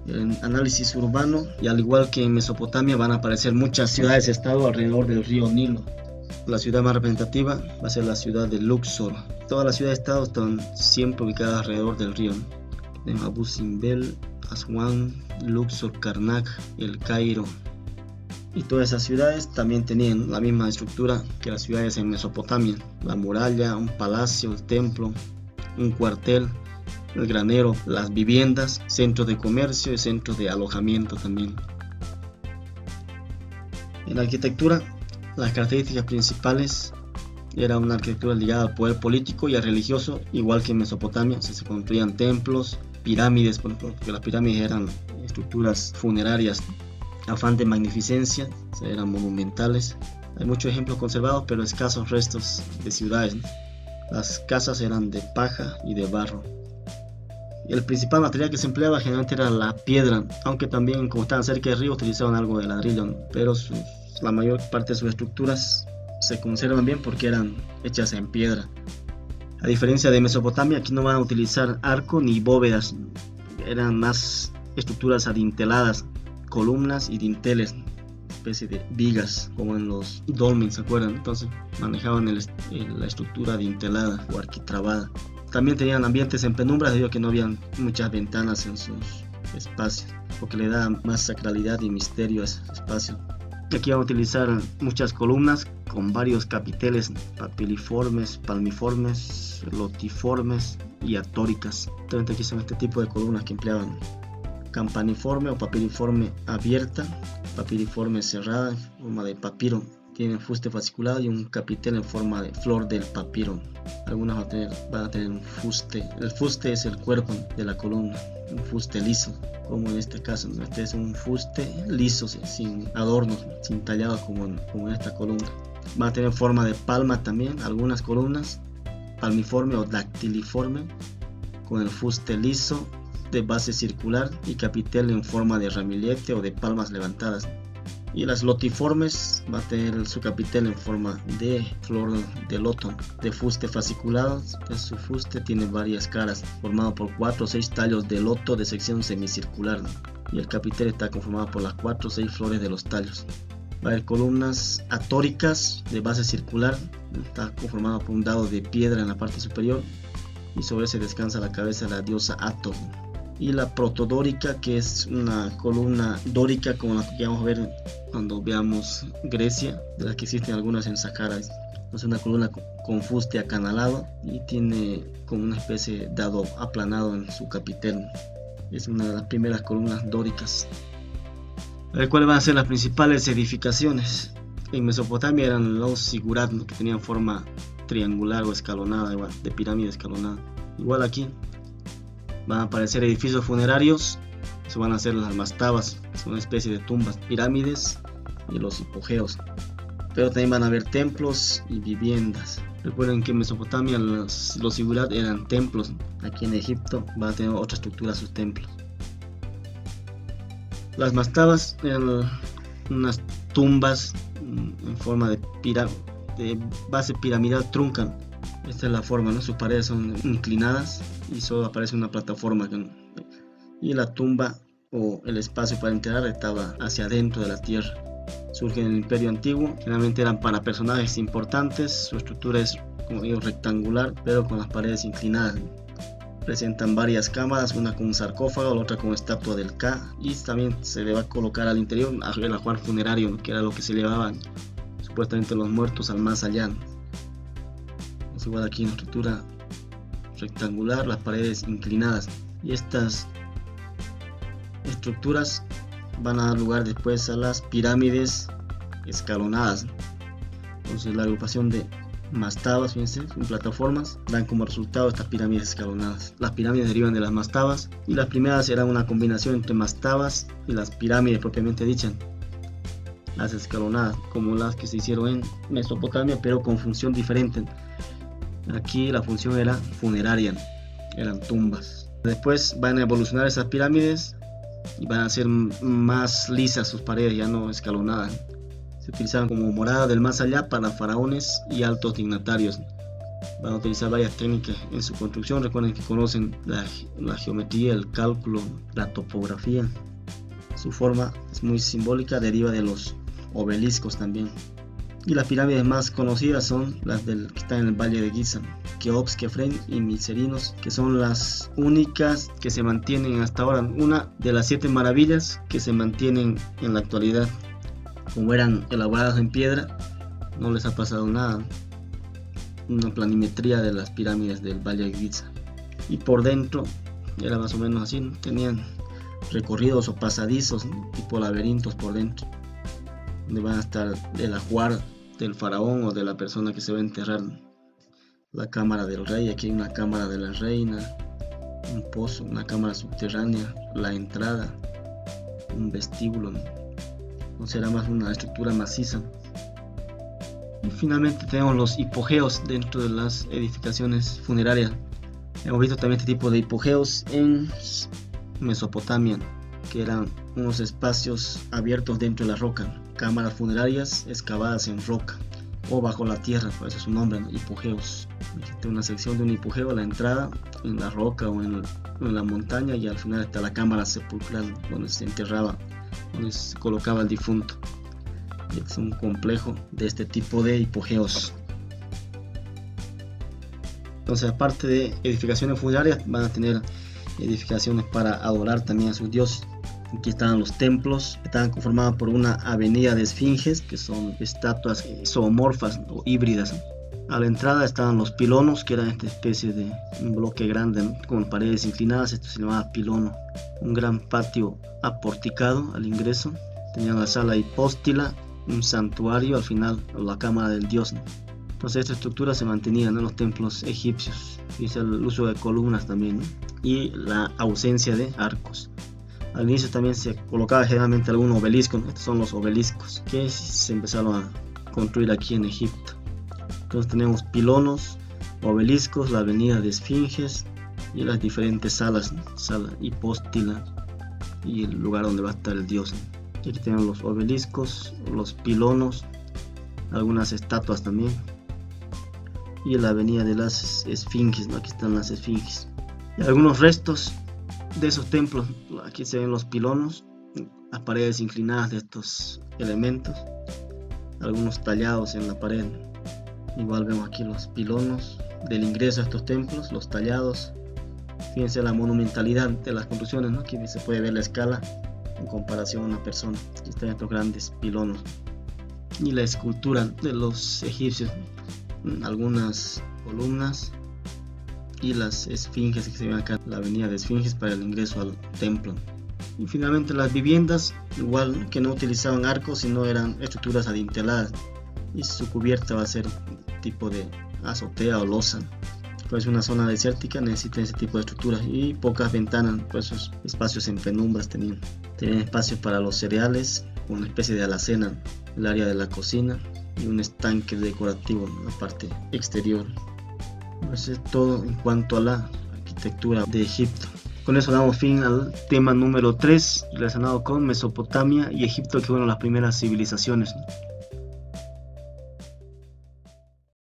En análisis urbano, y al igual que en Mesopotamia, van a aparecer muchas ciudades-estado alrededor del río Nilo. La ciudad más representativa va a ser la ciudad de Luxor. Todas las ciudades-estado están siempre ubicadas alrededor del río. En Abu Simbel, Aswan, Luxor, Karnak, El Cairo. Y todas esas ciudades también tenían la misma estructura que las ciudades en Mesopotamia. La muralla, un palacio, el templo, un cuartel, el granero, las viviendas, centros de comercio y centros de alojamiento también. En la arquitectura, las características principales era una arquitectura ligada al poder político y al religioso, igual que en Mesopotamia. Se construían templos, pirámides, porque las pirámides eran estructuras funerarias, afán de magnificencia, eran monumentales. Hay muchos ejemplos conservados, pero escasos restos de ciudades. Las casas eran de paja y de barro. El principal material que se empleaba generalmente era la piedra, aunque también, como estaban cerca del río, utilizaban algo de ladrillo, pero la mayor parte de sus estructuras se conservan bien porque eran hechas en piedra. A diferencia de Mesopotamia, aquí no van a utilizar arco ni bóvedas, eran más estructuras adinteladas, columnas y dinteles, especie de vigas, como en los dolmens, ¿se acuerdan? Entonces manejaban la estructura dintelada o arquitrabada. También tenían ambientes en penumbra debido a que no habían muchas ventanas en sus espacios, porque le da más sacralidad y misterio a ese espacio. Aquí van a utilizar muchas columnas con varios capiteles papiliformes, palmiformes, lotiformes y atóricas. Entonces aquí son este tipo de columnas que empleaban: campaniforme o papiriforme abierta, papiriforme cerrada en forma de papiro, tienen fuste fasciculado y un capitel en forma de flor del papiro. Algunas van a tener un fuste. El fuste es el cuerpo de la columna, un fuste liso, como en este caso. Este es un fuste liso, sin adornos, sin tallado como en esta columna. Van a tener forma de palma también, algunas columnas, palmiforme o dactiliforme, con el fuste liso, de base circular y capitel en forma de ramillete o de palmas levantadas. Y las lotiformes va a tener su capitel en forma de flor de loto, de fuste fasciculado. Su fuste tiene varias caras, formado por 4 o 6 tallos de loto de sección semicircular, y el capitel está conformado por las 4 o 6 flores de los tallos. Va a haber columnas atóricas de base circular, está conformado por un dado de piedra en la parte superior, y sobre ese descansa la cabeza de la diosa Ator. Y la protodórica, que es una columna dórica como la que vamos a ver cuando veamos Grecia, de las que existen algunas en Saqqara. Es una columna con fuste acanalado y tiene como una especie de dado aplanado en su capitel. Es una de las primeras columnas dóricas. A ver cuáles van a ser las principales edificaciones. En Mesopotamia eran los sigurat, que tenían forma triangular o escalonada, igual, de pirámide escalonada. Igual aquí van a aparecer edificios funerarios, se van a hacer las mastabas, son una especie de tumbas, pirámides y los hipogeos. Pero también van a haber templos y viviendas. Recuerden que en Mesopotamia los sigurat eran templos. Aquí en Egipto van a tener otra estructura sus templos. Las mastabas eran unas tumbas en forma de base piramidal truncan. Esta es la forma, ¿no? Sus paredes son inclinadas y solo aparece una plataforma. Y la tumba o el espacio para enterrar estaba hacia adentro de la tierra. Surge en el Imperio Antiguo, generalmente eran para personajes importantes. Su estructura es, como digo, rectangular, pero con las paredes inclinadas. Presentan varias cámaras, una con un sarcófago, la otra con estatua del Ka, y también se le va a colocar al interior el ajuar funerario, que era lo que se llevaban supuestamente los muertos al más allá. Es igual aquí en estructura rectangular, las paredes inclinadas, y estas estructuras van a dar lugar después a las pirámides escalonadas. Entonces la agrupación de mastabas, fíjense, en plataformas, dan como resultado estas pirámides escalonadas. Las pirámides derivan de las mastabas, y las primeras eran una combinación entre mastabas y las pirámides propiamente dichas, las escalonadas, como las que se hicieron en Mesopotamia, pero con función diferente. Aquí la función era funeraria, eran tumbas. Después van a evolucionar esas pirámides y van a ser más lisas sus paredes, ya no escalonadas. Se utilizaban como morada del más allá para faraones y altos dignatarios. Van a utilizar varias técnicas en su construcción. Recuerden que conocen la geometría, el cálculo, la topografía. Su forma es muy simbólica, deriva de los obeliscos también. Y las pirámides más conocidas son las que están en el Valle de Giza, Keops, Kefren y Mycerinos, que son las únicas que se mantienen hasta ahora. Una de las 7 maravillas que se mantienen en la actualidad. Como eran elaboradas en piedra, no les ha pasado nada. Una planimetría de las pirámides del Valle de Giza. Y por dentro era más o menos así, ¿no? Tenían recorridos o pasadizos, ¿no? Tipo laberintos por dentro, donde van a estar el ajuar del faraón o de la persona que se va a enterrar. La cámara del rey, aquí hay una cámara de la reina, un pozo, una cámara subterránea, la entrada, un vestíbulo, no será más una estructura maciza. Y finalmente tenemos los hipogeos dentro de las edificaciones funerarias. Hemos visto también este tipo de hipogeos en Mesopotamia, que eran unos espacios abiertos dentro de la roca, cámaras funerarias excavadas en roca o bajo la tierra, por eso es su nombre, ¿no? Hipogeos. Existe una sección de un hipogeo a la entrada en la roca o en la montaña, y al final está la cámara sepulcral donde se enterraba, donde se colocaba el difunto. Es un complejo de este tipo de hipogeos. Entonces, aparte de edificaciones funerarias, van a tener edificaciones para adorar también a sus dioses. Aquí están los templos, que estaban conformados por una avenida de esfinges, que son estatuas zoomorfas o híbridas. A la entrada estaban los pilonos, que eran esta especie de un bloque grande, ¿no? Con paredes inclinadas. Esto se llamaba pilono. Un gran patio aporticado al ingreso. Tenían la sala hipóstila, un santuario, al final la cámara del dios, ¿no? Entonces esta estructura se mantenía en los templos egipcios. Dice el uso de columnas también, ¿no? Y la ausencia de arcos. Al inicio también se colocaba generalmente algún obelisco, ¿no? Estos son los obeliscos que se empezaron a construir aquí en Egipto. Entonces tenemos pilonos, obeliscos, la avenida de esfinges y las diferentes salas, ¿no? Sala hipóstila y el lugar donde va a estar el dios, ¿no? Y aquí tenemos los obeliscos, los pilonos, algunas estatuas también, y la avenida de las esfinges, ¿no? Aquí están las esfinges y algunos restos de esos templos. Aquí se ven los pilonos, las paredes inclinadas de estos elementos, algunos tallados en la pared. Igual vemos aquí los pilonos del ingreso a estos templos, los tallados. Fíjense la monumentalidad de las construcciones, ¿no? Aquí se puede ver la escala en comparación a una persona. Aquí están estos grandes pilonos. Y la escultura de los egipcios, algunas columnas y las esfinges que se ven acá, la avenida de esfinges para el ingreso al templo. Y finalmente las viviendas, igual, que no utilizaban arcos, sino eran estructuras adinteladas, y su cubierta va a ser tipo de azotea o losa. Pues una zona desértica necesita ese tipo de estructuras y pocas ventanas, pues esos espacios en penumbras tenían espacios para los cereales, una especie de alacena, el área de la cocina y un estanque decorativo en la parte exterior. Pues es todo en cuanto a la arquitectura de Egipto. Con eso damos fin al tema número 3 relacionado con Mesopotamia y Egipto, que fueron las primeras civilizaciones, ¿no?